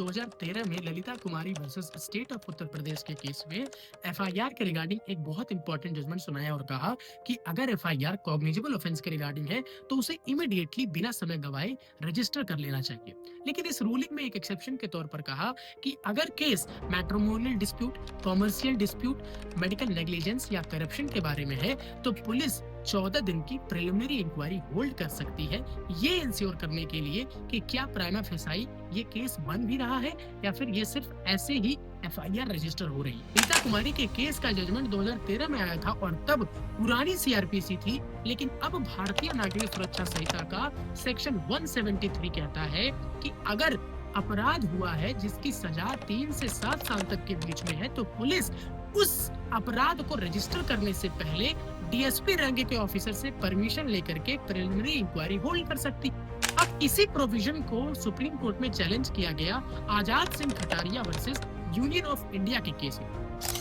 2013 में ललिता कुमारी versus state of Uttar Pradesh के case में एफआईआर के रिगार्डिंग एक बहुत इंपॉर्टेंट जजमेंट सुनाया और कहा कि अगर एफआईआर कॉग्निजेबल ऑफेंस के रिगार्डिंग है तो उसे इमीडिएटली बिना समय गवाए रजिस्टर कर लेना चाहिए। लेकिन इस रूलिंग में एक एक्सेप्शन के तौर पर कहा कि अगर case matrimonial dispute, commercial dispute, medical negligence या करप्शन के बारे में है तो पुलिस 14 दिन की प्रिलिमिनरी इंक्वायरी होल्ड कर सकती है, ये इंश्योर करने के लिए कि क्या प्राइमा फेसाई ये केस बन भी रहा है या फिर ये सिर्फ ऐसे ही एफआईआर रजिस्टर हो रही है। रीता कुमारी के केस का जजमेंट 2013 में आया था और तब पुरानी सीआरपीसी थी, लेकिन अब भारतीय नागरिक सुरक्षा संहिता का सेक्शन 173 कहता है कि अगर अपराध हुआ है जिसकी सजा 3 से 7 साल तक के बीच में है तो पुलिस उस अपराध को रजिस्टर करने से पहले डीएसपी रैंक के ऑफिसर से परमिशन लेकर के प्रिलिमिनरी इंक्वायरी होल्ड कर सकती। अब इसी प्रोविजन को सुप्रीम कोर्ट में चैलेंज किया गया Azad Singh Khataria versus Union of India के केस में,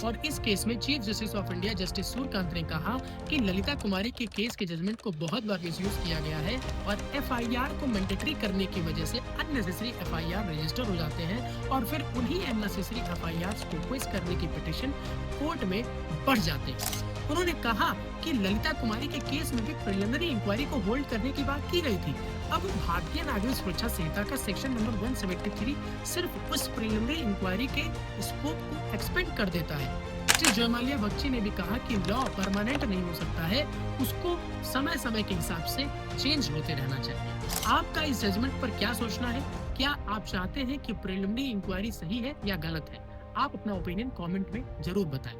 और इस केस में chief justice of India justice Suryakant ने कहा कि ललिता कुमारी के केस के जजमेंट को बहुत बार मिसयूज किया गया है और एफआईआर को मैंडेटरी करने की वजह से अननेसेसरी एफआईआर रजिस्टर हो जाते हैं और फिर उन्हीं अननेसेसरी एफआईआर को क्विज करने की पिटीशन कोर्ट में बढ़ जाते हैं। उन्होंने कहा कि ललिता कुमारी के केस में भी प्रिलिमिनरी इंक्वायरी को होल्ड करने की बात की गई थी। अब भारतीय नागरिक सुरक्षा संहिता का सेक्शन नंबर 173 सिर्फ उस प्रिलिमिनरी इंक्वायरी के स्कोप को एक्सपेंड कर देता है। जस्टिस जयमाल्या बख्शी ने भी कहा कि लॉ परमानेंट नहीं हो सकता है, उसको समय समय के हिसाब से चेंज होते रहना चाहिए। आपका इस जजमेंट पर क्या सोचना है? क्या आप चाहते हैं कि प्रिलिमिनरी इंक्वायरी सही है या गलत है? आप अपना ओपिनियन कमेंट में जरूर बताएं।